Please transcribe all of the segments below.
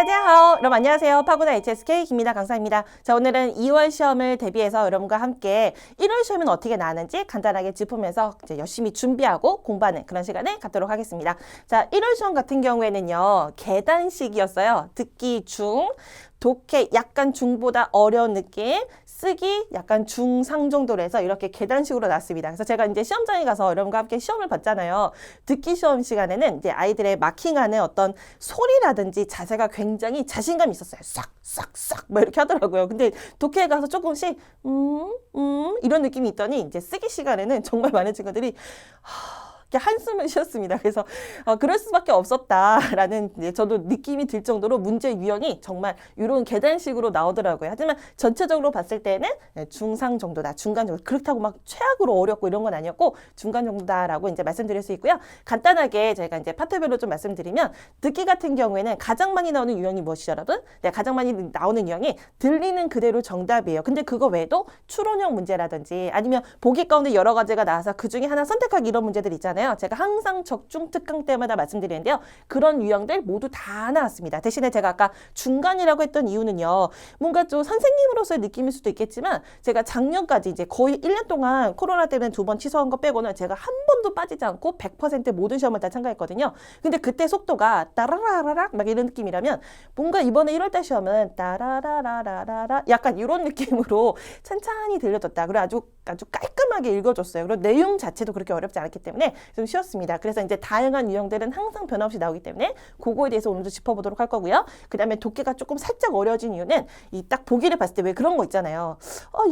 大家好, 여러분 안녕하세요. 파고다 HSK 김미나 강사입니다. 자, 오늘은 2월 시험을 대비해서 여러분과 함께 1월 시험은 어떻게 나왔는지 간단하게 짚으면서 이제 열심히 준비하고 공부하는 그런 시간을 갖도록 하겠습니다. 자, 1월 시험 같은 경우에는요, 계단식이었어요. 듣기 중, 독해 약간 중보다 어려운 느낌, 쓰기 약간 중상 정도로 해서 이렇게 계단식으로 나왔습니다. 그래서 제가 이제 시험장에 가서 여러분과 함께 시험을 봤잖아요. 듣기 시험 시간에는 이제 아이들의 마킹하는 어떤 소리라든지 자세가 굉장히 자신감이 있었어요. 싹싹싹 뭐 이렇게 하더라고요. 근데 독해에 가서 조금씩 이런 느낌이 있더니 이제 쓰기 시간에는 정말 많은 친구들이 한숨을 쉬었습니다. 그래서 그럴 수밖에 없었다라는 저도 느낌이 들 정도로 문제 유형이 정말 이런 계단식으로 나오더라고요. 하지만 전체적으로 봤을 때는 중상 정도다, 중간 정도. 그렇다고 막 최악으로 어렵고 이런 건 아니었고 중간 정도다라고 이제 말씀드릴 수 있고요. 간단하게 제가 이제 파트별로 좀 말씀드리면 듣기 같은 경우에는 가장 많이 나오는 유형이 무엇이죠, 여러분? 네, 가장 많이 나오는 유형이 들리는 그대로 정답이에요. 근데 그거 외에도 추론형 문제라든지 아니면 보기 가운데 여러 가지가 나와서 그 중에 하나 선택하기 이런 문제들 있잖아요. 제가 항상 적중 특강 때마다 말씀드리는데요. 그런 유형들 모두 다 나왔습니다. 대신에 제가 아까 중간이라고 했던 이유는요. 뭔가 좀 선생님으로서의 느낌일 수도 있겠지만 제가 작년까지 이제 거의 1년 동안 코로나 때문에 2번 취소한 거 빼고는 제가 한 번도 빠지지 않고 100% 모든 시험을 다 참가했거든요. 근데 그때 속도가 따라라라락 막 이런 느낌이라면 뭔가 이번에 1월달 시험은 따라라라라라 약간 이런 느낌으로 찬찬히 들려줬다. 그리고 아주 깔끔하게 읽어줬어요. 그리고 내용 자체도 그렇게 어렵지 않았기 때문에 좀 쉬웠습니다. 그래서 이제 다양한 유형들은 항상 변함없이 나오기 때문에 그거에 대해서 오늘도 짚어보도록 할 거고요. 그 다음에 독해가 조금 살짝 어려워진 이유는 이 딱 보기를 봤을 때 왜 그런 거 있잖아요.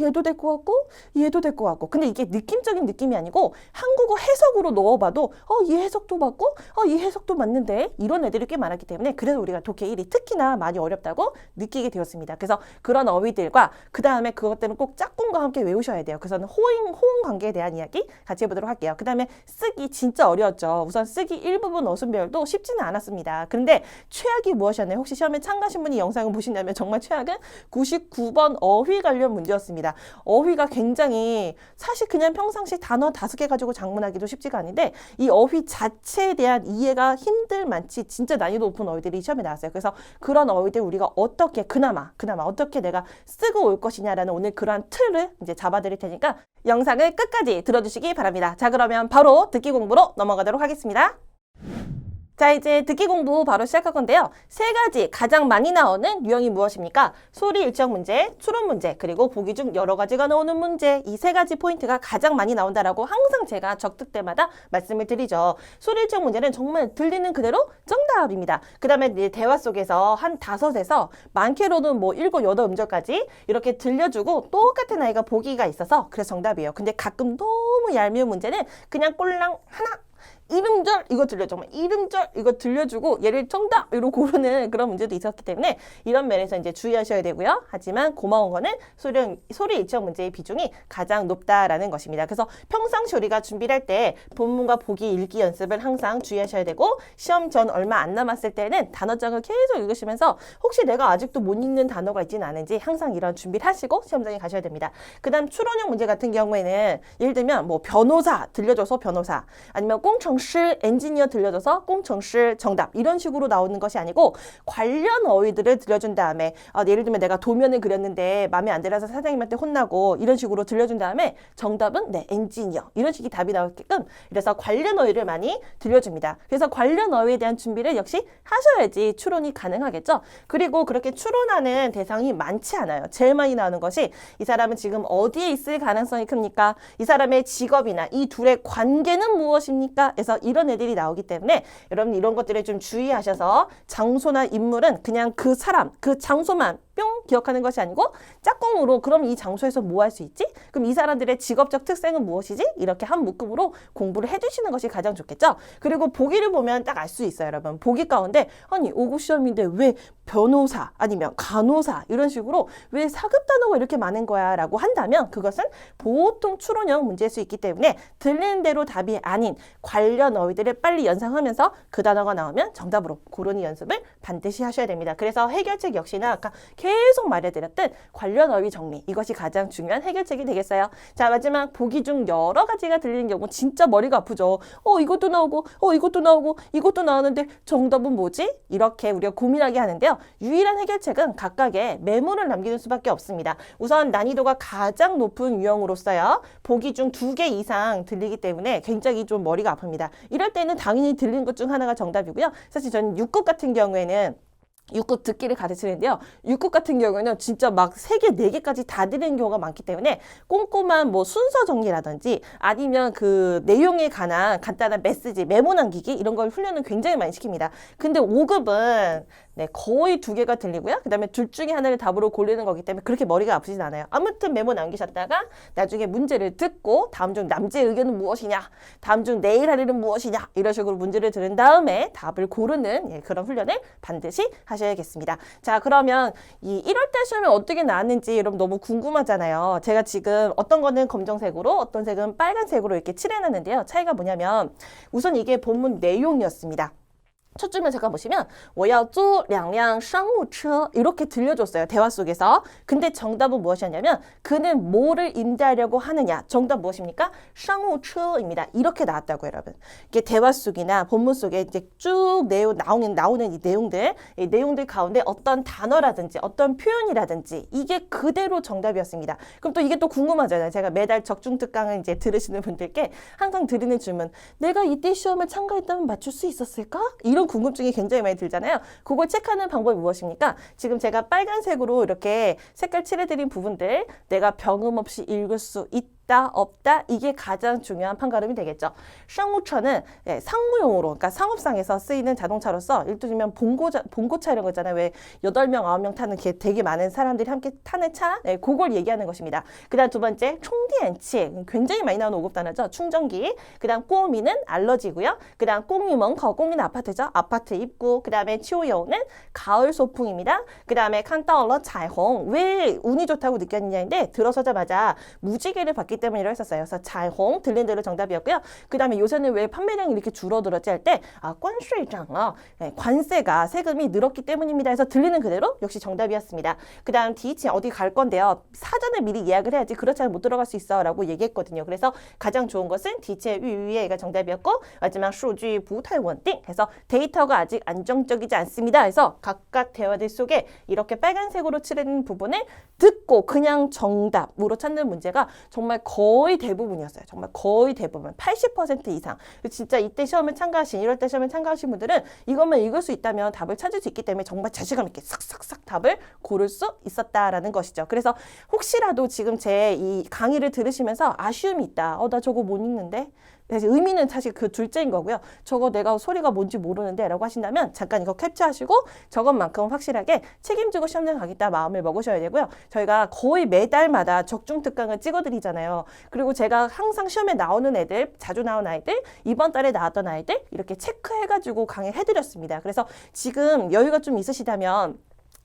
얘도 될 것 같고 얘도 될 것 같고. 근데 이게 느낌적인 느낌이 아니고 한국어 해석으로 넣어봐도 이 해석도 맞고 이 해석도 맞는데 이런 애들이 꽤 많았기 때문에 그래서 우리가 독해 1이 특히나 많이 어렵다고 느끼게 되었습니다. 그래서 그런 어휘들과 그 다음에 그것들은 꼭 짝꿍과 함께 외우셔야 돼요. 그래서 호응 관계에 대한 이야기 같이 해보도록 할게요. 그 다음에 쓰기 진짜 어려웠죠. 우선 쓰기 일부분 어순 배열도 쉽지는 않았습니다. 그런데 최악이 무엇이었나요? 혹시 시험에 참가하신 분이 영상을 보신다면 정말 최악은 99번 어휘 관련 문제였습니다. 어휘가 굉장히 사실 그냥 평상시 단어 5개 가지고 작문하기도 쉽지가 않은데 이 어휘 자체에 대한 이해가 힘들 만치 진짜 난이도 높은 어휘들이 시험에 나왔어요. 그래서 그런 어휘들 우리가 어떻게 그나마 어떻게 내가 쓰고 올 것이냐라는 오늘 그러한 틀을 이제 잡아드릴 테니까 영상을 끝까지 들어주시기 바랍니다. 자, 그러면 바로 듣기 공부로 넘어가도록 하겠습니다. 자, 이제 듣기 공부 바로 시작할 건데요. 세 가지 가장 많이 나오는 유형이 무엇입니까? 소리 일정 문제, 추론 문제, 그리고 보기 중 여러 가지가 나오는 문제. 이 세 가지 포인트가 가장 많이 나온다라고 항상 제가 적특 때마다 말씀을 드리죠. 소리 일정 문제는 정말 들리는 그대로 정답입니다. 그 다음에 대화 속에서 한 5에서 많게로는 뭐 7, 8음절까지 이렇게 들려주고 똑같은 아이가 보기가 있어서 그래서 정답이에요. 근데 가끔 너무 얄미운 문제는 그냥 꼴랑 하나 이름절 이거 들려줘. 이름절 이거 들려주고 얘를 정답 이러고 고르는 그런 문제도 있었기 때문에 이런 면에서 이제 주의하셔야 되고요. 하지만 고마운 거는 소리 일정 문제의 비중이 가장 높다라는 것입니다. 그래서 평상시 우리가 준비를 할 때 본문과 보기 읽기 연습을 항상 주의하셔야 되고 시험 전 얼마 안 남았을 때는 단어장을 계속 읽으시면서 혹시 내가 아직도 못 읽는 단어가 있지는 않은지 항상 이런 준비를 하시고 시험장에 가셔야 됩니다. 그 다음 추론형 문제 같은 경우에는 예를 들면 뭐 변호사 들려줘서 변호사 아니면 꽁청 엔지니어 들려줘서 꽁청시 정답 이런 식으로 나오는 것이 아니고 관련 어휘들을 들려준 다음에 예를 들면 내가 도면을 그렸는데 마음에 안 들어서 사장님한테 혼나고 이런 식으로 들려준 다음에 정답은 네 엔지니어 이런 식이 답이 나오게끔 그래서 관련 어휘를 많이 들려줍니다. 그래서 관련 어휘에 대한 준비를 역시 하셔야지 추론이 가능하겠죠. 그리고 그렇게 추론하는 대상이 많지 않아요. 제일 많이 나오는 것이 이 사람은 지금 어디에 있을 가능성이 큽니까? 이 사람의 직업이나 이 둘의 관계는 무엇입니까? 그래서 이런 애들이 나오기 때문에 여러분 이런 것들을 좀 주의하셔서 장소나 인물은 그냥 그 사람, 그 장소만 뿅 기억하는 것이 아니고 짝꿍으로 그럼 이 장소에서 뭐 할 수 있지? 그럼 이 사람들의 직업적 특성은 무엇이지? 이렇게 한 묶음으로 공부를 해주시는 것이 가장 좋겠죠? 그리고 보기를 보면 딱 알 수 있어요, 여러분. 보기 가운데 아니 5급 시험인데 왜 변호사 아니면 간호사 이런 식으로 왜 4급 단어가 이렇게 많은 거야 라고 한다면 그것은 보통 추론형 문제일 수 있기 때문에 들리는 대로 답이 아닌 관련 어휘들을 빨리 연상하면서 그 단어가 나오면 정답으로 고르는 연습을 반드시 하셔야 됩니다. 그래서 해결책 역시나 아까 계속 말해드렸던 관련 어휘 정리, 이것이 가장 중요한 해결책이 되겠어요. 자, 마지막 보기 중 여러 가지가 들리는 경우 진짜 머리가 아프죠. 이것도 나오고 이것도 나오고 이것도 나오는데 정답은 뭐지? 이렇게 우리가 고민하게 하는데요. 유일한 해결책은 각각의 메모를 남기는 수밖에 없습니다. 우선 난이도가 가장 높은 유형으로서요. 보기 중 2개 이상 들리기 때문에 굉장히 좀 머리가 아픕니다. 이럴 때는 당연히 들리는 것 중 하나가 정답이고요. 사실 저는 6급 같은 경우에는 6급 듣기를 가르치는데요. 6급 같은 경우에는 진짜 막 3개, 4개까지 다 들리는 경우가 많기 때문에 꼼꼼한 뭐 순서 정리라든지 아니면 그 내용에 관한 간단한 메시지, 메모 남기기 이런 걸 훈련은 굉장히 많이 시킵니다. 근데 5급은 거의 2개가 들리고요. 그 다음에 둘 중에 하나를 답으로 고르는 거기 때문에 그렇게 머리가 아프진 않아요. 아무튼 메모 남기셨다가 나중에 문제를 듣고 다음 중 남자의 의견은 무엇이냐, 다음 중 내일 할 일은 무엇이냐 이런 식으로 문제를 들은 다음에 답을 고르는 그런 훈련을 반드시 하셔야겠습니다. 자, 그러면 이 1월달 시험이 어떻게 나왔는지 여러분 너무 궁금하잖아요. 제가 지금 어떤 거는 검정색으로 어떤 색은 빨간색으로 이렇게 칠해놨는데요. 차이가 뭐냐면 우선 이게 본문 내용이었습니다. 첫 줄만 잠깐 보시면 我要租2辆商务车 이렇게 들려줬어요. 대화 속에서. 근데 정답은 무엇이었냐면 그는 뭐를 임대하려고 하느냐. 정답 무엇입니까? 商务车입니다. 이렇게 나왔다고 여러분. 이게 대화 속이나 본문 속에 이제 쭉 나오는 이 내용들 가운데 어떤 단어라든지 어떤 표현이라든지 이게 그대로 정답이었습니다. 그럼 또 이게 또 궁금하잖아요. 제가 매달 적중특강을 이제 들으시는 분들께 항상 드리는 질문. 내가 이때 시험을 참가했다면 맞출 수 있었을까? 이런 궁금증이 굉장히 많이 들잖아요. 그걸 체크하는 방법이 무엇입니까? 지금 제가 빨간색으로 이렇게 색깔 칠해드린 부분들 내가 병음 없이 읽을 수 있다. 없다 이게 가장 중요한 판가름이 되겠죠.商务车는 상무용으로 그러니까 상업상에서 쓰이는 자동차로서 예를 들면 봉고차 이런 거 있잖아요. 왜 8명, 9명 타는 게 되게 많은 사람들이 함께 타는 차 그걸 얘기하는 것입니다. 그 다음 두 번째 총디엔치 굉장히 많이 나오는 5급 단어죠. 충전기. 그 다음 꼬미는 알러지고요. 그 다음 꽁유먼커 꽁이는 아파트죠. 아파트 입구. 그 다음에 치오여우는 가을 소풍입니다. 그 다음에 칸타올러彩虹 왜 운이 좋다고 느꼈느냐인데 들어서자마자 무지개를 받기 때문이라고 했었어요. 그래서 彩虹 들린 대로 정답이었고요. 그 다음에 요새는 왜 판매량이 이렇게 줄어들었지 할 때 관세장 관세가 세금이 늘었기 때문입니다. 해서 들리는 그대로 역시 정답이었습니다. 그 다음 디치 어디 갈 건데요. 사전에 미리 예약을 해야지 그렇지 않으면 못 들어갈 수 있어 라고 얘기했거든요. 그래서 가장 좋은 것은 디치의 위위에가 정답이었고 마지막 수지 부탈 원띵 해서 데이터가 아직 안정적이지 않습니다. 해서 각각 대화들 속에 이렇게 빨간색으로 칠해진 부분을 듣고 그냥 정답으로 찾는 문제가 정말 거의 대부분이었어요. 정말 거의 대부분 80% 이상. 진짜 이때 시험을 참가하신 1월달 시험에 참가하신 분들은 이것만 읽을 수 있다면 답을 찾을 수 있기 때문에 정말 자신감 있게 싹싹싹 답을 고를 수 있었다라는 것이죠. 그래서 혹시라도 지금 제 이 강의를 들으시면서 아쉬움이 있다. 나 저거 못 읽는데? 의미는 사실 그 둘째인 거고요. 저거 내가 소리가 뭔지 모르는데 라고 하신다면 잠깐 이거 캡처하시고 저것만큼 확실하게 책임지고 시험장 가겠다 마음을 먹으셔야 되고요. 저희가 거의 매달마다 적중특강을 찍어드리잖아요. 그리고 제가 항상 시험에 나오는 애들, 자주 나온 아이들, 이번 달에 나왔던 아이들 이렇게 체크해가지고 강의해드렸습니다. 그래서 지금 여유가 좀 있으시다면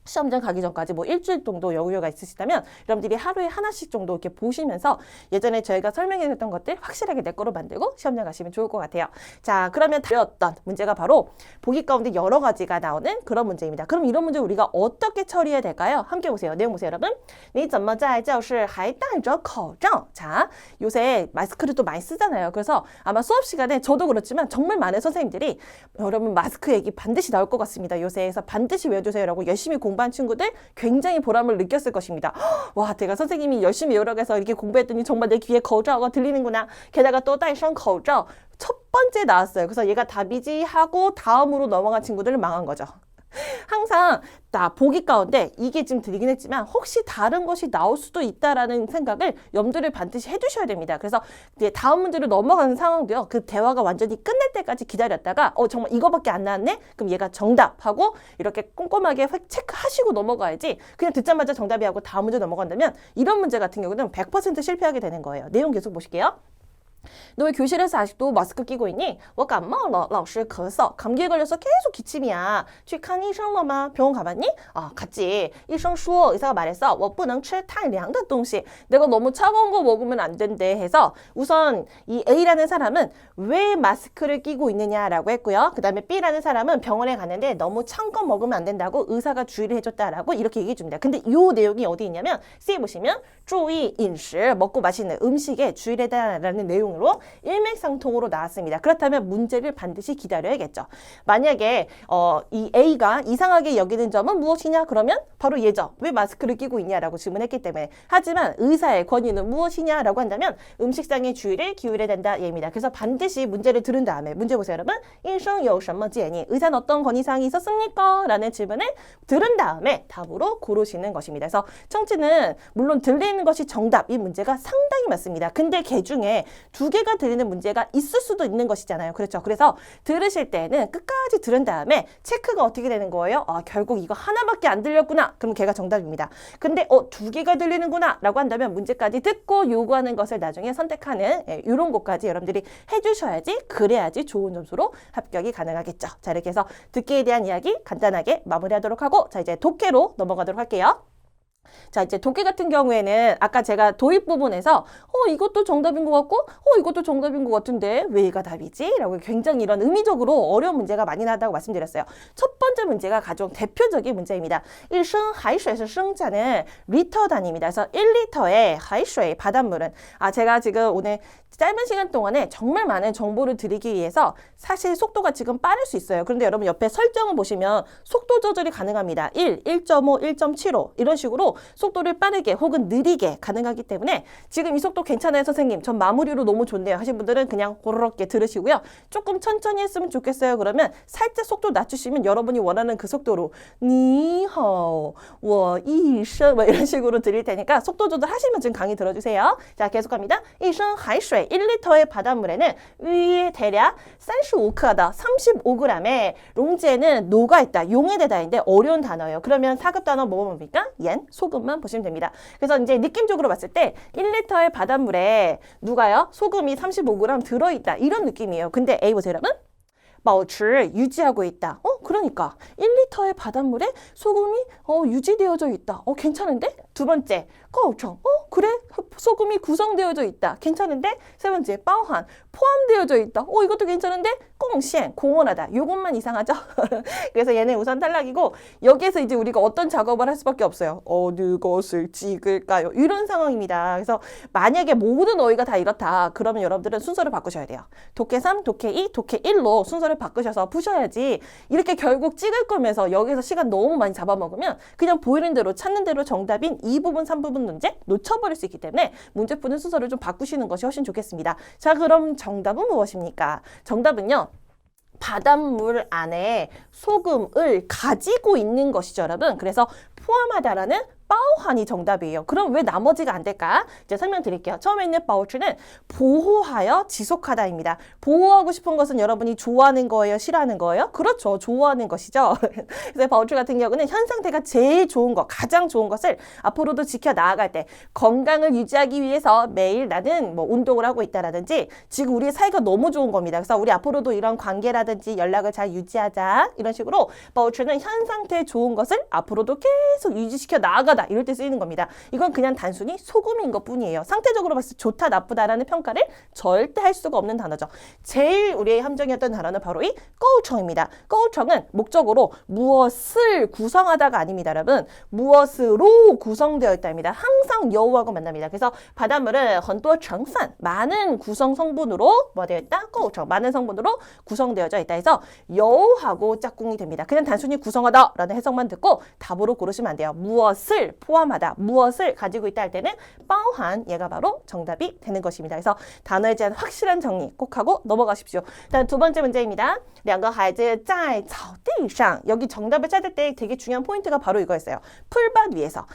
시험장 가기 전까지 뭐 일주일 정도 여유가 있으시다면 여러분들이 하루에 하나씩 정도 이렇게 보시면서 예전에 저희가 설명해드렸던 것들 확실하게 내 거로 만들고 시험장 가시면 좋을 것 같아요. 자, 그러면 드렸던 문제가 바로 보기 가운데 여러 가지가 나오는 그런 문제입니다. 그럼 이런 문제 우리가 어떻게 처리해야 될까요? 함께 보세요. 내용 보세요, 여러분. 你怎么在教室还戴着口罩? 자, 요새 마스크를 또 많이 쓰잖아요. 그래서 아마 수업 시간에 저도 그렇지만 정말 많은 선생님들이 여러분 마스크 얘기 반드시 나올 것 같습니다. 요새에서 반드시 외워주세요라고 열심히 공부한 친구들 굉장히 보람을 느꼈을 것입니다. 와, 내가 선생님이 열심히 외우라고 해서 이렇게 공부했더니 정말 내 귀에 거울자가 들리는구나. 게다가 또戴上口罩 첫 번째 나왔어요. 그래서 얘가 답이지 하고 다음으로 넘어간 친구들은 망한 거죠. 항상 나 보기 가운데 이게 지금 들리긴 했지만 혹시 다른 것이 나올 수도 있다라는 생각을 염두를 반드시 해두셔야 됩니다. 그래서 이제 다음 문제로 넘어가는 상황도요. 그 대화가 완전히 끝날 때까지 기다렸다가 정말 이거밖에 안 나왔네? 그럼 얘가 정답하고 이렇게 꼼꼼하게 체크하시고 넘어가야지 그냥 듣자마자 정답이 하고 다음 문제 넘어간다면 이런 문제 같은 경우는 100% 실패하게 되는 거예요. 내용 계속 보실게요. 너 왜 교실에서 아직도 마스크 끼고 있니? 我感冒了,老师咳嗽. 감기에 걸려서 계속 기침이야. 去看医生了吗? 병원 가봤니? 갔지. 医生说, 의사가 말했어. 我不能吃太凉的东西. 내가 너무 차가운 거 먹으면 안 된대 해서 우선 이 A라는 사람은 왜 마스크를 끼고 있느냐라고 했고요. 그 다음에 B라는 사람은 병원에 갔는데 너무 찬 거 먹으면 안 된다고 의사가 주의를 해줬다라고 이렇게 얘기해 줍니다. 근데 이 내용이 어디 있냐면 C에 보시면 注意饮食, 먹고 마시는 음식에 주의를 해달라는 내용으로 일맥상통으로 나왔습니다. 그렇다면 문제를 반드시 기다려야겠죠. 만약에 이 A가 이상하게 여기는 점은 무엇이냐? 그러면 바로 얘죠. 왜 마스크를 끼고 있냐라고 질문했기 때문에. 하지만 의사의 권위는 무엇이냐라고 한다면 음식상의 주의를 기울여야 된다 얘입니다. 그래서 반드시 문제를 들은 다음에 문제 보세요, 여러분. 医生有什么建议? 의사는 어떤 건의사항이 있었습니까? 라는 질문을 들은 다음에 답으로 고르시는 것입니다. 그래서 청취는 물론 들리는 것이 정답, 이 문제가 상당히 많습니다. 근데 개 중에 두 개가 들리는 문제가 있을 수도 있는 것이잖아요. 그렇죠? 그래서 들으실 때는 끝까지 들은 다음에 체크가 어떻게 되는 거예요? 결국 이거 하나밖에 안 들렸구나. 그럼 걔가 정답입니다. 근데 두 개가 들리는구나 라고 한다면 문제까지 듣고 요구하는 것을 나중에 선택하는 이런 것까지 여러분들이 해주셔야지, 그래야지 좋은 점수로 합격이 가능하겠죠. 자, 이렇게 해서 듣기에 대한 이야기 간단하게 마무리하도록 하고, 자, 이제 독해로 넘어가도록 할게요. 자, 이제 독해 같은 경우에는 아까 제가 도입 부분에서 이것도 정답인 것 같고 이것도 정답인 것 같은데 왜가 답이지? 라고 굉장히 이런 의미적으로 어려운 문제가 많이 나왔다고 말씀드렸어요. 첫 번째 문제가 가장 대표적인 문제입니다. 1升海水是生产은 리터 단위입니다. 그래서 1리터의 海水 바닷물은 제가 지금 오늘 짧은 시간 동안에 정말 많은 정보를 드리기 위해서 사실 속도가 지금 빠를 수 있어요. 그런데 여러분 옆에 설정을 보시면 속도 조절이 가능합니다. 1, 1.5, 1.75 이런 식으로 속도를 빠르게 혹은 느리게 가능하기 때문에 지금 이 속도 괜찮아요, 선생님. 전 마무리로 너무 좋네요 하신 분들은 그냥 고르게 들으시고요. 조금 천천히 했으면 좋겠어요. 그러면 살짝 속도 낮추시면 여러분이 원하는 그 속도로 니하오, 我一升 이런 식으로 드릴 테니까 속도 조절하시면 지금 강의 들어주세요. 자, 계속합니다. 1升海水 1리터의 바닷물에는 위에 대략 35克다 35g의 롱제는 녹아있다. 용해되다인데 어려운 단어예요. 그러면 4급 단어 뭐 뭡니까? 옌, 소금만 보시면 됩니다. 그래서 이제 느낌적으로 봤을 때 1리터의 바닷물에 누가요? 소금이 35g 들어있다. 이런 느낌이에요. 근데 A 보세요, 여러분. 保持 유지하고 있다. 그러니까 1리터의 바닷물에 소금이 유지되어져 있다. 괜찮은데? 두 번째, 构成 그래? 소금이 구성되어져 있다. 괜찮은데? 세 번째, 包含 포함되어져 있다. 이것도 괜찮은데? 贡献 공헌하다. 요것만 이상하죠? 그래서 얘는 우선 탈락이고 여기에서 이제 우리가 어떤 작업을 할 수밖에 없어요. 어느 것을 찍을까요? 이런 상황입니다. 그래서 만약에 모든 어휘가 다 이렇다. 그러면 여러분들은 순서를 바꾸셔야 돼요. 독해 3, 독해 2, 독해 1로 순서를 바꾸셔서 푸셔야지 이렇게 결국 찍을 거면서 여기서 시간 너무 많이 잡아먹으면 그냥 보이는 대로 찾는 대로 정답인 2부분, 3부분 문제 놓쳐버릴 수 있기 때문에 문제 푸는 순서를 좀 바꾸시는 것이 훨씬 좋겠습니다. 자, 그럼 정답은 무엇입니까? 정답은요. 바닷물 안에 소금을 가지고 있는 것이죠, 여러분. 그래서 포함하다라는 包含이 정답이에요. 그럼 왜 나머지가 안 될까? 이제 설명드릴게요. 처음에 있는 保持는 보호하여 지속하다입니다. 보호하고 싶은 것은 여러분이 좋아하는 거예요? 싫어하는 거예요? 그렇죠. 좋아하는 것이죠. 그래서 保持 같은 경우는 현 상태가 제일 좋은 것, 가장 좋은 것을 앞으로도 지켜나아갈 때 건강을 유지하기 위해서 매일 나는 뭐 운동을 하고 있다라든지 지금 우리의 사이가 너무 좋은 겁니다. 그래서 우리 앞으로도 이런 관계라든지 연락을 잘 유지하자 이런 식으로 保持는 현 상태에 좋은 것을 앞으로도 계속 유지시켜 나아가다 이럴 때 쓰이는 겁니다. 이건 그냥 단순히 소금인 것뿐이에요. 상태적으로 봤을 때 좋다 나쁘다라는 평가를 절대 할 수가 없는 단어죠. 제일 우리의 함정이었던 단어는 바로 이 꺼우청입니다. 꺼우청은 목적으로 무엇을 구성하다가 아닙니다. 여러분. 무엇으로 구성되어 있다입니다. 항상 여우하고 만납니다. 그래서 바닷물은 很多成分 많은 구성 성분으로 뭐 되어 있다? 꺼우청 많은 성분으로 구성되어져 있다 해서 여우하고 짝꿍이 됩니다. 그냥 단순히 구성하다라는 해석만 듣고 답으로 고르시면 안 돼요. 무엇을 포함하다, 무엇을 가지고 있다 할 때는 包含 얘가 바로 정답이 되는 것입니다. 그래서 단어에 대한 확실한 정리 꼭 하고 넘어가십시오. 일단 두 번째 문제입니다. 两个孩子在草地上 여기 정답을 찾을 때 되게 중요한 포인트가 바로 이거였어요. 풀밭 위에서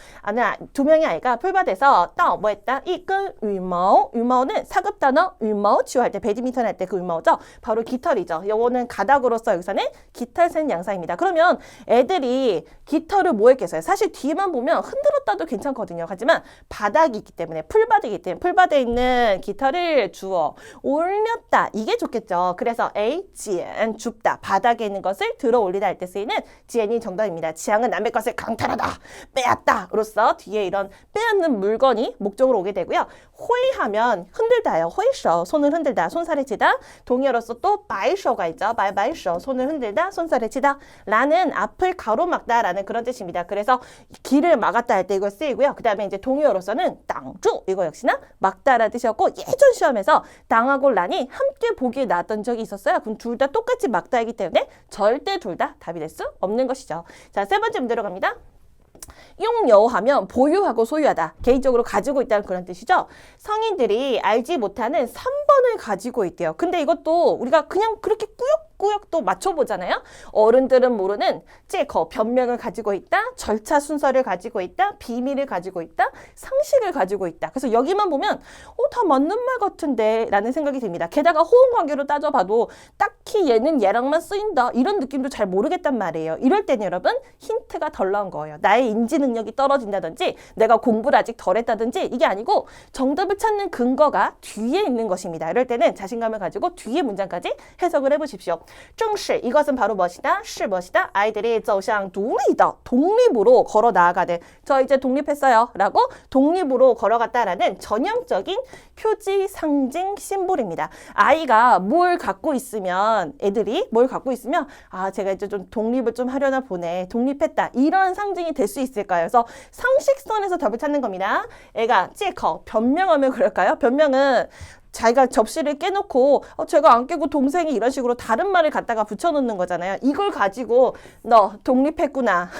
두 명의 아이가 풀밭에서 뭐 했다? 이끈羽毛 羽毛는 사급 단어 羽毛 치유할 때 배드민턴 할 때 그羽毛죠. 바로 깃털이죠. 요거는 가닥으로서 여기서는 깃털 센 양상입니다. 그러면 애들이 깃털을 뭐 했겠어요? 사실 뒤에만 보면 그냥 흔들었다도 괜찮거든요. 하지만 바닥이기 때문에 풀바닥이기 때문에 풀바닥에 있는 깃털을 주워 올렸다. 이게 좋겠죠. 그래서 A, 지엔, 줍다. 바닥에 있는 것을 들어 올리다 할 때 쓰이는 지엔이 정답입니다. 지향은 남의 것을 강탈하다, 빼앗다. 로서 뒤에 이런 빼앗는 물건이 목적으로 오게 되고요. 호이하면 흔들다요. 호이쇼, 손을 흔들다, 손살을 치다. 동의어로서 또 바이쇼가 있죠. 바이쇼, 손을 흔들다, 손살을 치다. 라는 앞을 가로막다 라는 그런 뜻입니다. 그래서 길을 막았다 할 때 이거 쓰이고요. 그 다음에 이제 동의어로서는 땅주, 이거 역시나 막다라는 뜻이었고, 예전 시험에서 땅하고 란이 함께 보기에 나왔던 적이 있었어요. 그럼 둘 다 똑같이 막다이기 때문에 절대 둘 다 답이 될 수 없는 것이죠. 자, 세 번째 문제로 갑니다.拥有하면 보유하고 소유하다, 개인적으로 가지고 있다는 그런 뜻이죠. 성인들이 알지 못하는 3번을 가지고 있대요. 근데 이것도 우리가 그냥 그렇게 꾸역꾸역 또 맞춰보잖아요. 어른들은 모르는 째커, 변명을 가지고 있다, 절차 순서를 가지고 있다, 비밀을 가지고 있다, 상식을 가지고 있다. 그래서 여기만 보면 다 맞는 말 같은데 라는 생각이 듭니다. 게다가 호응 관계로 따져봐도 딱히 얘는 얘랑만 쓰인다 이런 느낌도 잘 모르겠단 말이에요. 이럴 때는 여러분 힌트가 덜 나온 거예요. 나의 인지 능력이 떨어진다든지 내가 공부를 아직 덜 했다든지 이게 아니고 정답을 찾는 근거가 뒤에 있는 것입니다. 이럴 때는 자신감을 가지고 뒤에 문장까지 해석을 해보십시오. 正是 이것은 바로 무엇이다? 是 무엇이다? 아이들이 走向独立的 독립으로 걸어 나아가는, 저 이제 독립했어요 라고 독립으로 걸어갔다라는 전형적인 표지, 상징, 심볼입니다. 아이가 뭘 갖고 있으면, 애들이 뭘 갖고 있으면 제가 이제 좀 독립을 좀 하려나 보네, 독립했다, 이런 상징이 될 수 있을까요? 그래서 상식선에서 답을 찾는 겁니다. 애가 찌커, 변명하면 그럴까요? 변명은 자기가 접시를 깨놓고 제가 안 깨고 동생이 이런 식으로 다른 말을 갖다가 붙여놓는 거잖아요. 이걸 가지고 너 독립했구나.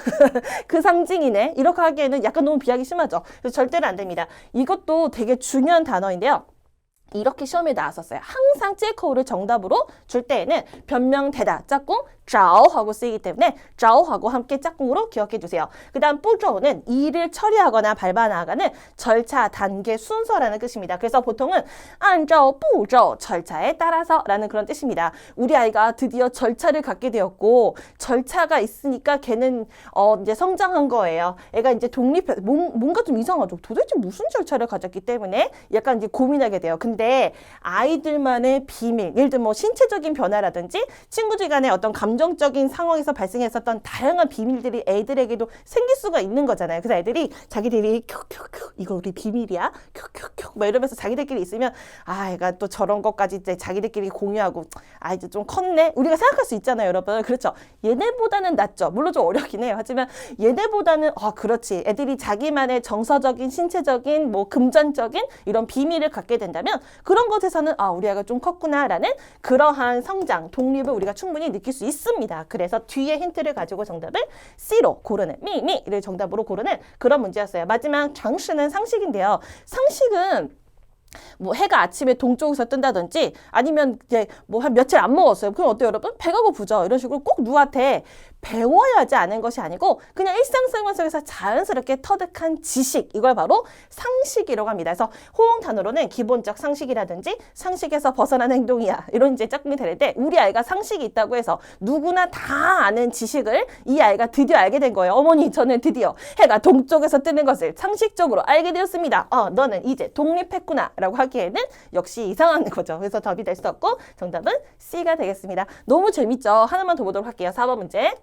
그 상징이네. 이렇게 하기에는 약간 너무 비하기 심하죠. 그래서 절대로 안 됩니다. 이것도 되게 중요한 단어인데요. 이렇게 시험에 나왔었어요. 항상 찌커를 정답으로 줄 때에는 변명되다, 짝꿍, 找하고 쓰이기 때문에 找하고 함께 짝꿍으로 기억해 주세요. 그 다음 步骤는 일을 처리하거나 밟아 나가는 절차, 단계, 순서라는 뜻입니다. 그래서 보통은 按照步骤 절차에 따라서 라는 그런 뜻입니다. 우리 아이가 드디어 절차를 갖게 되었고 절차가 있으니까 걔는 이제 성장한 거예요. 애가 이제 뭔가 좀 이상하죠. 도대체 무슨 절차를 가졌기 때문에 약간 이제 고민하게 돼요. 근데 아이들만의 비밀, 예를 들면 뭐 신체적인 변화라든지 친구들 간의 어떤 감정적인 상황에서 발생했었던 다양한 비밀들이 애들에게도 생길 수가 있는 거잖아요. 그래서 애들이 자기들이 이거 우리 비밀이야? 막 이러면서 자기들끼리 있으면 애가 또 저런 것까지 이제 자기들끼리 공유하고 이제 좀 컸네? 우리가 생각할 수 있잖아요, 여러분. 그렇죠? 얘네보다는 낫죠. 물론 좀 어렵긴 해요. 하지만 얘네보다는 그렇지. 애들이 자기만의 정서적인, 신체적인, 뭐 금전적인 이런 비밀을 갖게 된다면 그런 것에서는 우리 아이가 좀 컸구나라는 그러한 성장, 독립을 우리가 충분히 느낄 수 있습니다. 그래서 뒤에 힌트를 가지고 정답을 C로 고르는, 미를 정답으로 고르는 그런 문제였어요. 마지막 장수는 상식인데요. 상식은 뭐 해가 아침에 동쪽에서 뜬다든지 아니면 이제 뭐 한 며칠 안 먹었어요. 그럼 어때요, 여러분? 배가 고프죠. 이런 식으로 꼭 누구한테 배워야 하지 않은 것이 아니고 그냥 일상생활 속에서 자연스럽게 터득한 지식, 이걸 바로 상식이라고 합니다. 그래서 호응 단어로는 기본적 상식이라든지 상식에서 벗어난 행동이야, 이런 이제 짝꿍이 되는데 우리 아이가 상식이 있다고 해서 누구나 다 아는 지식을 이 아이가 드디어 알게 된 거예요. 어머니, 저는 드디어 해가 동쪽에서 뜨는 것을 상식적으로 알게 되었습니다. 너는 이제 독립했구나 라고 하기에는 역시 이상한 거죠. 그래서 답이 될 수 없고 정답은 C가 되겠습니다. 너무 재밌죠? 하나만 더 보도록 할게요. 4번 문제.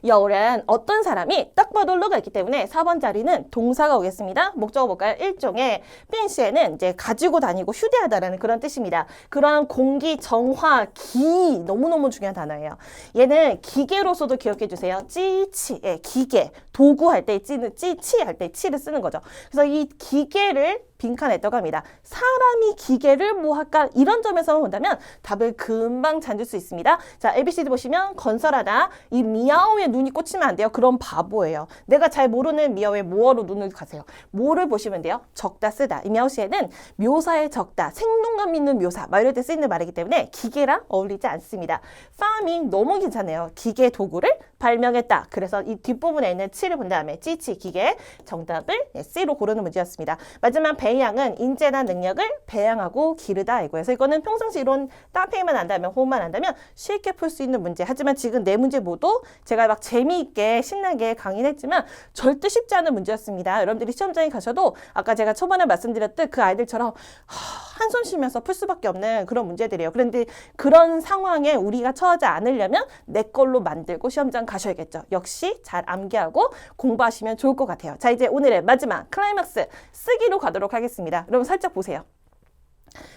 有人, 어떤 사람이 딱 봐도 루가 있기 때문에 4번 자리는 동사가 오겠습니다. 목적어 볼까요? 일종의 빈시에는 이제 가지고 다니고 휴대하다라는 그런 뜻입니다. 그러한 공기, 정화, 기, 너무너무 중요한 단어예요. 얘는 기계로서도 기억해 주세요. 찌치, 기계, 도구 할 때 찌는 찌치 할 때 치를 쓰는 거죠. 그래서 이 기계를 빈칸했다고 합니다. 사람이 기계를 뭐 할까? 이런 점에서만 본다면 답을 금방 찾을 수 있습니다. 자, ABCD 보시면 건설하다. 이 미야오의 눈이 꽂히면 안 돼요. 그럼 바보예요. 내가 잘 모르는 미야오의 뭐어로 눈을 가세요. 뭐를 보시면 돼요? 적다, 쓰다. 이 미야오시에는 묘사에 적다, 생동감 있는 묘사, 막 이럴 때 쓰이는 말이기 때문에 기계랑 어울리지 않습니다. farming 너무 괜찮아요. 기계 도구를 발명했다. 그래서 이 뒷부분에 있는 치를 본 다음에 찌치 기계 정답을 C로 고르는 문제였습니다. 마지막 배양은 인재나 능력을 배양하고 기르다 이거예요. 그래서 이거는 평상시 이론 따페이만 안다면 호흡만 안다면 쉽게 풀 수 있는 문제. 하지만 지금 네 문제 모두 제가 막 재미있게 신나게 강의를 했지만 절대 쉽지 않은 문제였습니다. 여러분들이 시험장에 가셔도 아까 제가 초반에 말씀드렸듯 그 아이들처럼 한숨 쉬면서 풀 수밖에 없는 그런 문제들이에요. 그런데 그런 상황에 우리가 처하지 않으려면 내 걸로 만들고 시험장 가셔야겠죠. 역시 잘 암기하고 공부하시면 좋을 것 같아요. 자, 이제 오늘의 마지막 클라이막스 쓰기로 가도록 하겠습니다. 여러분 살짝 보세요.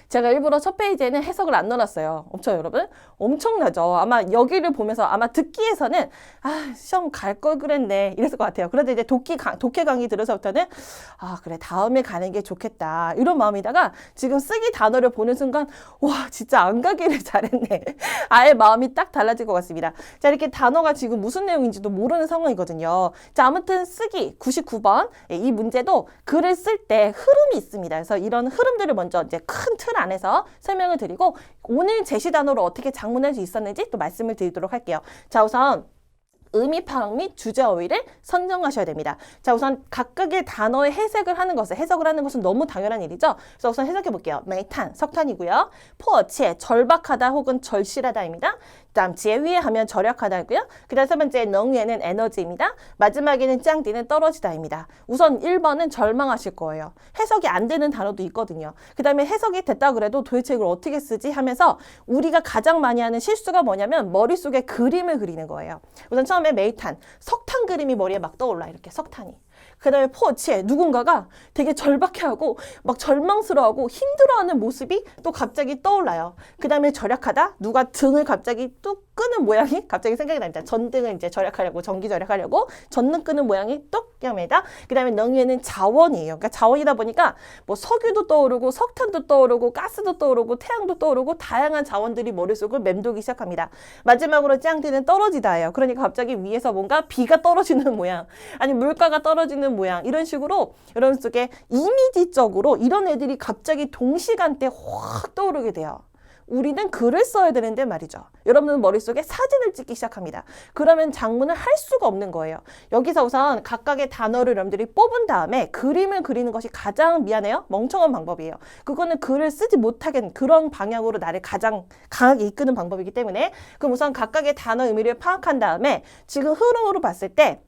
제가 일부러 첫 페이지에는 해석을 안 넣어놨어요. 엄청 여러분 엄청나죠. 아마 여기를 보면서 아마 듣기에서는 시험 갈 걸 그랬네 이랬을 것 같아요. 그런데 이제 독해 강의 들어서부터는 그래 다음에 가는 게 좋겠다 이런 마음이다가 지금 쓰기 단어를 보는 순간 와 진짜 안 가기를 잘했네. 아예 마음이 딱 달라질 것 같습니다. 자, 이렇게 단어가 지금 무슨 내용인지도 모르는 상황이거든요. 자, 아무튼 쓰기 99번 이 문제도 글을 쓸 때 흐름이 있습니다. 그래서 이런 흐름들을 먼저 이제 큰 틀 안에서 설명을 드리고 오늘 제시 단어로 어떻게 작문할 수 있었는지 또 말씀을 드리도록 할게요. 자, 우선 의미 파악 및 주제 어휘를 선정하셔야 됩니다. 자, 우선 각각의 단어의 해석을 하는 것은 너무 당연한 일이죠. 그래서 우선 해석해 볼게요. 메탄, 석탄이고요. 포어치에 절박하다 혹은 절실하다입니다. 다음 지혜위에 하면 절약하다고요. 그 다음 세 번째 능위에는 에너지입니다. 마지막에는 짱디는 떨어지다입니다. 우선 1번은 절망하실 거예요. 해석이 안 되는 단어도 있거든요. 그 다음에 해석이 됐다 그래도 도대체 이걸 어떻게 쓰지 하면서 우리가 가장 많이 하는 실수가 뭐냐면 머릿속에 그림을 그리는 거예요. 우선 처음에 메탄, 석탄 그림이 머리에 막 떠올라 이렇게 석탄이. 그 다음에 포어치에 누군가가 되게 절박해하고 막 절망스러워하고 힘들어하는 모습이 또 갑자기 떠올라요. 그 다음에 절약하다 누가 등을 갑자기 뚝 끄는 모양이 갑자기 생각이 납니다. 전등을 이제 절약하려고 전기 절약하려고 전등 끄는 모양이 뚝 납니다. 그 다음에 능에는 자원이에요. 그러니까 자원이다 보니까 뭐 석유도 떠오르고 석탄도 떠오르고 가스도 떠오르고 태양도 떠오르고 다양한 자원들이 머릿속을 맴돌기 시작합니다. 마지막으로 짱디는 떨어지다예요. 그러니까 갑자기 위에서 뭔가 비가 떨어지는 모양 아니 물가가 떨어지는 모양 이런 식으로 여러분 속에 이미지적으로 이런 애들이 갑자기 동시간대에 확 떠오르게 돼요. 우리는 글을 써야 되는데 말이죠. 여러분은 머릿속에 사진을 찍기 시작합니다. 그러면 작문을 할 수가 없는 거예요. 여기서 우선 각각의 단어를 여러분들이 뽑은 다음에 그림을 그리는 것이 가장 멍청한 방법이에요. 그거는 글을 쓰지 못하게 그런 방향으로 나를 가장 강하게 이끄는 방법이기 때문에 그럼 우선 각각의 단어 의미를 파악한 다음에 지금 흐름으로 봤을 때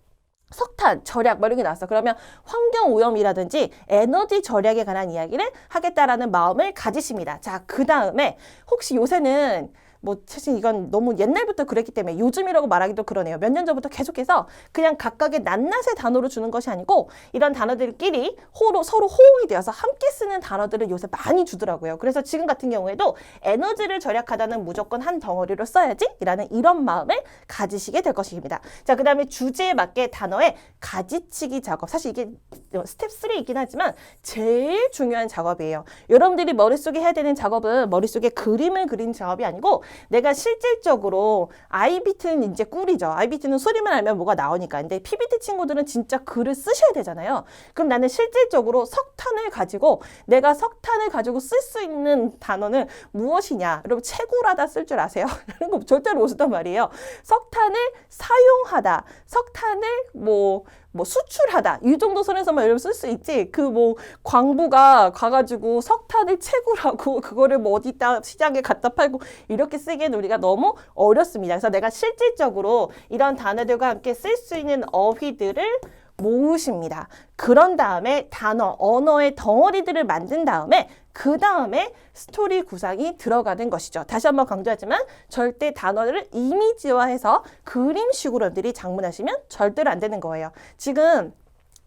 석탄, 절약 뭐 이런 게 나왔어. 그러면 환경오염이라든지 에너지 절약에 관한 이야기를 하겠다라는 마음을 가지십니다. 자, 그 다음에 혹시 요새는 뭐 사실 이건 너무 옛날부터 그랬기 때문에 요즘이라고 말하기도 그러네요. 몇 년 전부터 계속해서 그냥 각각의 낱낱의 단어로 주는 것이 아니고 이런 단어들끼리 서로 호응이 되어서 함께 쓰는 단어들을 요새 많이 주더라고요. 그래서 지금 같은 경우에도 에너지를 절약하다는 무조건 한 덩어리로 써야지 라는 이런 마음을 가지시게 될 것입니다. 자, 그 다음에 주제에 맞게 단어의 가지치기 작업. 사실 이게 스텝 3이긴 하지만 제일 중요한 작업이에요. 여러분들이 머릿속에 해야 되는 작업은 머릿속에 그림을 그리는 작업이 아니고 내가 실질적으로 IBT는 이제 꿀이죠. IBT는 소리만 알면 뭐가 나오니까. 근데 PBT 친구들은 진짜 글을 쓰셔야 되잖아요. 그럼 나는 실질적으로 내가 석탄을 가지고 쓸 수 있는 단어는 무엇이냐? 여러분 채굴하다 쓸 줄 아세요? 이런 거 절대로 못 쓴단 말이에요. 석탄을 사용하다, 석탄을 뭐 수출하다 이 정도 선에서만 여러분 쓸 수 있지 그 뭐 광부가 가가지고 석탄을 채굴하고 그거를 뭐 어디다 시장에 갖다 팔고 이렇게 쓰기에는 우리가 너무 어렵습니다. 그래서 내가 실질적으로 이런 단어들과 함께 쓸 수 있는 어휘들을 모으십니다. 그런 다음에 언어의 덩어리들을 만든 다음에 그 다음에 스토리 구상이 들어가는 것이죠. 다시 한번 강조하지만 절대 단어를 이미지화해서 그림식으로 여러분들이 작문하시면 절대로 안 되는 거예요. 지금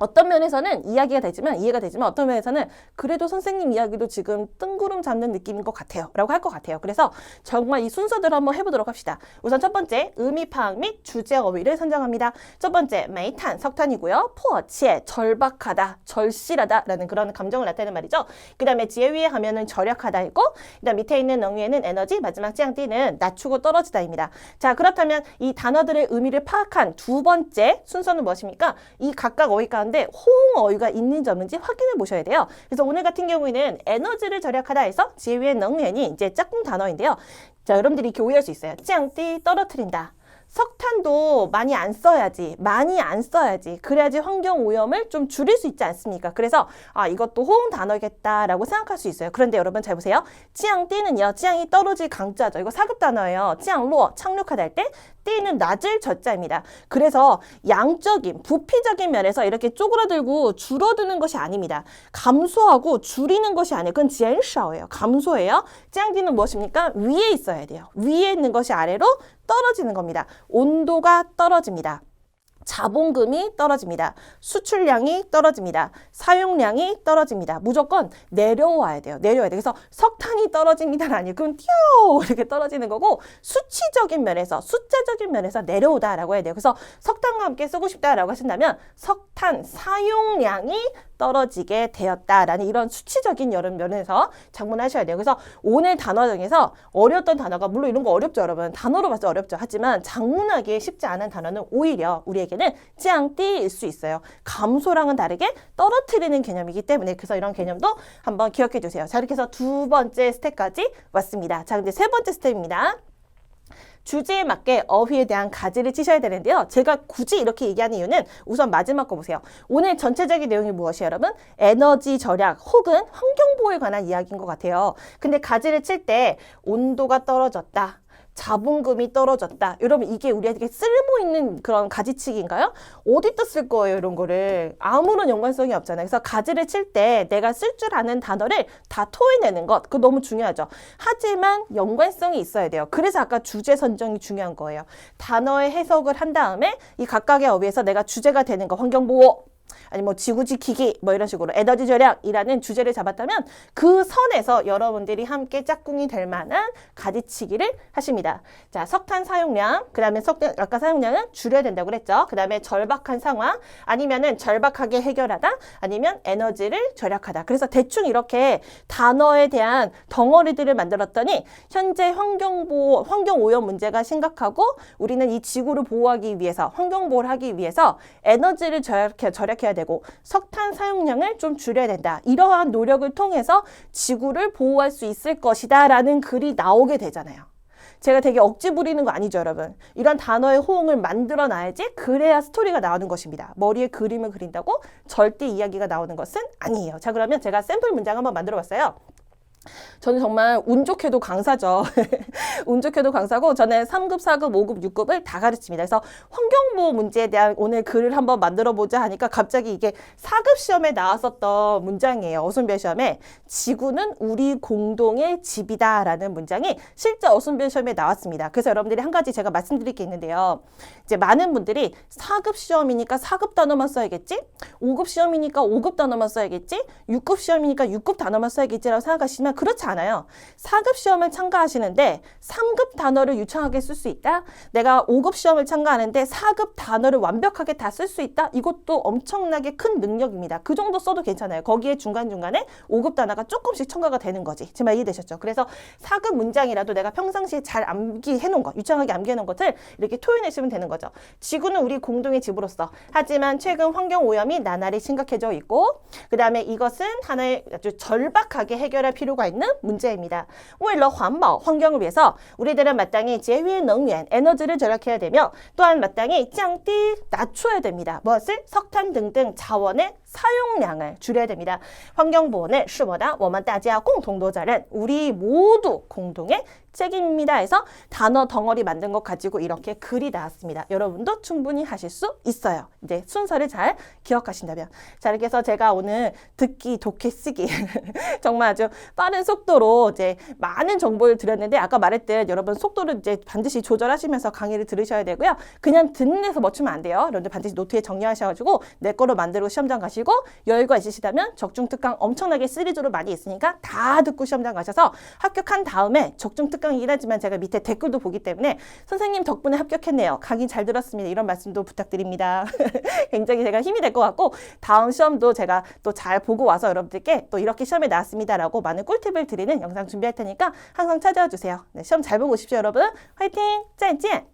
어떤 면에서는 이해가 되지만 어떤 면에서는 그래도 선생님 이야기도 지금 뜬구름 잡는 느낌인 것 같아요 라고 할 것 같아요. 그래서 정말 이 순서대로 한번 해보도록 합시다. 우선 첫 번째 의미 파악 및 주제 어휘를 선정합니다. 첫 번째 메탄 석탄이고요. 포어치에 절박하다 절실하다 라는 그런 감정을 나타내는 말이죠. 그 다음에 지혜 위에 하면은 절약하다 있고 그 다음 밑에 있는 능위에는 에너지 마지막 찌양띠는 낮추고 떨어지다입니다. 자, 그렇다면 이 단어들의 의미를 파악한 두 번째 순서는 무엇입니까? 이 각각 어휘 가운데 호응 어휘가 있는지 없는지 확인해 보셔야 돼요. 그래서 오늘 같은 경우에는 에너지를 절약하다 해서 지혜위의 능면이 이제 짝꿍 단어인데요. 자, 여러분들이 이렇게 오해할 수 있어요. 짱띠 떨어뜨린다. 석탄도 많이 안 써야지, 많이 안 써야지. 그래야지 환경 오염을 좀 줄일 수 있지 않습니까? 그래서 이것도 호응 단어겠다라고 생각할 수 있어요. 그런데 여러분 잘 보세요. 찌양띠는요, 찌양이 떨어질 강자죠. 이거 4급 단어예요. 찌양로, 착륙하다 할 때 띠는 낮을 저자입니다. 그래서 양적인, 부피적인 면에서 이렇게 쪼그라들고 줄어드는 것이 아닙니다. 감소하고 줄이는 것이 아니에요. 그건减少예요. 감소예요. 찌양띠는 무엇입니까? 위에 있어야 돼요. 위에 있는 것이 아래로 떨어지는 겁니다. 온도가 떨어집니다. 자본금이 떨어집니다. 수출량이 떨어집니다. 사용량이 떨어집니다. 무조건 내려와야 돼요. 내려와야 돼요. 그래서 석탄이 떨어집니다는 아니에요. 그럼 튀어 이렇게 떨어지는 거고 수치적인 면에서 숫자적인 면에서 내려오다라고 해야 돼요. 그래서 석탄과 함께 쓰고 싶다라고 하신다면 석탄 사용량이 떨어지게 되었다라는 이런 수치적인 여러 면에서 작문하셔야 돼요. 그래서 오늘 단어 중에서 어려웠던 단어가 물론 이런 거 어렵죠, 여러분. 단어로 봐서 어렵죠. 하지만 작문하기 쉽지 않은 단어는 오히려 우리에게는 찌양띠일 수 있어요. 감소랑은 다르게 떨어뜨리는 개념이기 때문에 그래서 이런 개념도 한번 기억해 주세요. 자, 이렇게 해서 두 번째 스텝까지 왔습니다. 자, 근데 세 번째 스텝입니다. 주제에 맞게 어휘에 대한 가지를 치셔야 되는데요. 제가 굳이 이렇게 얘기하는 이유는 우선 마지막 거 보세요. 오늘 전체적인 내용이 무엇이에요, 여러분? 에너지 절약 혹은 환경보호에 관한 이야기인 것 같아요. 근데 가지를 칠 때 온도가 떨어졌다. 자본금이 떨어졌다. 여러분 이게 우리에게 쓸모있는 그런 가지치기인가요? 어디다 쓸 거예요, 이런 거를. 아무런 연관성이 없잖아요. 그래서 가지를 칠 때 내가 쓸 줄 아는 단어를 다 토해내는 것. 그거 너무 중요하죠. 하지만 연관성이 있어야 돼요. 그래서 아까 주제 선정이 중요한 거예요. 단어의 해석을 한 다음에 이 각각의 어휘에서 내가 주제가 되는 거, 환경보호, 아니 뭐 지구 지키기 뭐 이런 식으로 에너지 절약이라는 주제를 잡았다면 그 선에서 여러분들이 함께 짝꿍이 될 만한 가지치기를 하십니다. 자, 석탄 사용량, 그 다음에 아까 사용량은 줄여야 된다고 그랬죠. 그 다음에 절박한 상황, 아니면은 절박하게 해결하다, 아니면 에너지를 절약하다. 그래서 대충 이렇게 단어에 대한 덩어리들을 만들었더니 현재 환경보호, 환경오염 문제가 심각하고 우리는 이 지구를 보호하기 위해서, 환경보호를 하기 위해서 에너지를 절약해야 되고 석탄 사용량을 좀 줄여야 된다. 이러한 노력을 통해서 지구를 보호할 수 있을 것이다 라는 글이 나오게 되잖아요. 제가 되게 억지 부리는 거 아니죠, 여러분. 이런 단어의 호응을 만들어 놔야지 그래야 스토리가 나오는 것입니다. 머리에 그림을 그린다고 절대 이야기가 나오는 것은 아니에요. 자, 그러면 제가 샘플 문장 한번 만들어 봤어요. 저는 정말 운 좋게도 강사죠. 운 좋게도 강사고 저는 3급, 4급, 5급, 6급을 다 가르칩니다. 그래서 환경보호 문제에 대한 오늘 글을 한번 만들어보자 하니까 갑자기 이게 4급 시험에 나왔었던 문장이에요. 어순별 시험에 지구는 우리 공동의 집이다 라는 문장이 실제 어순별 시험에 나왔습니다. 그래서 여러분들이 한 가지 제가 말씀드릴 게 있는데요. 이제 많은 분들이 4급 시험이니까 4급 단어만 써야겠지? 5급 시험이니까 5급 단어만 써야겠지? 6급 시험이니까 6급 단어만 써야겠지라고 생각하시면 그렇지 않아요. 4급 시험을 참가하시는데 3급 단어를 유창하게 쓸 수 있다? 내가 5급 시험을 참가하는데 4급 단어를 완벽하게 다 쓸 수 있다? 이것도 엄청나게 큰 능력입니다. 그 정도 써도 괜찮아요. 거기에 중간중간에 5급 단어가 조금씩 첨가가 되는 거지. 제 말 이해되셨죠? 그래서 4급 문장이라도 내가 평상시에 잘 암기해 놓은 것, 유창하게 암기해 놓은 것을 이렇게 토해내시면 되는 거죠. 지구는 우리 공동의 집으로서 하지만 최근 환경오염이 나날이 심각해져 있고 그 다음에 이것은 하나의 아주 절박하게 해결할 필요가 있는 문제입니다. 为了环保, 환경을 위해서 우리들은 마땅히节约能源, 에너지를 절약해야 되며 또한 마땅히 降低, 낮춰야 됩니다. 무엇을? 석탄 등등 자원의 사용량을 줄여야 됩니다. 환경보호는 是我的我们大家共同的责任. 우리 모두 공동의 책임입니다 해서 단어 덩어리 만든 것 가지고 이렇게 글이 나왔습니다. 여러분도 충분히 하실 수 있어요. 이제 순서를 잘 기억하신다면. 자, 이렇게 해서 제가 오늘 듣기, 독해, 쓰기 정말 아주 빠른 속도로 이제 많은 정보를 드렸는데 아까 말했듯 여러분 속도를 이제 반드시 조절하시면서 강의를 들으셔야 되고요. 그냥 듣는 데서 멈추면 안 돼요. 여러분들 반드시 노트에 정리하셔가지고 내 거로 만들고 시험장 가시고 여유가 있으시다면 적중특강 엄청나게 시리즈로 많이 있으니까 다 듣고 시험장 가셔서 합격한 다음에 적중특강이긴 하지만 제가 밑에 댓글도 보기 때문에 선생님 덕분에 합격했네요. 강의 잘 들었습니다. 이런 말씀도 부탁드립니다. 굉장히 제가 힘이 될 것 같고 다음 시험도 제가 또 잘 보고 와서 여러분들께 또 이렇게 시험에 나왔습니다라고 많은 꿀팁을 드리는 영상 준비할 테니까 항상 찾아와 주세요. 네, 시험 잘 보고 오십시오, 여러분. 화이팅! 再见!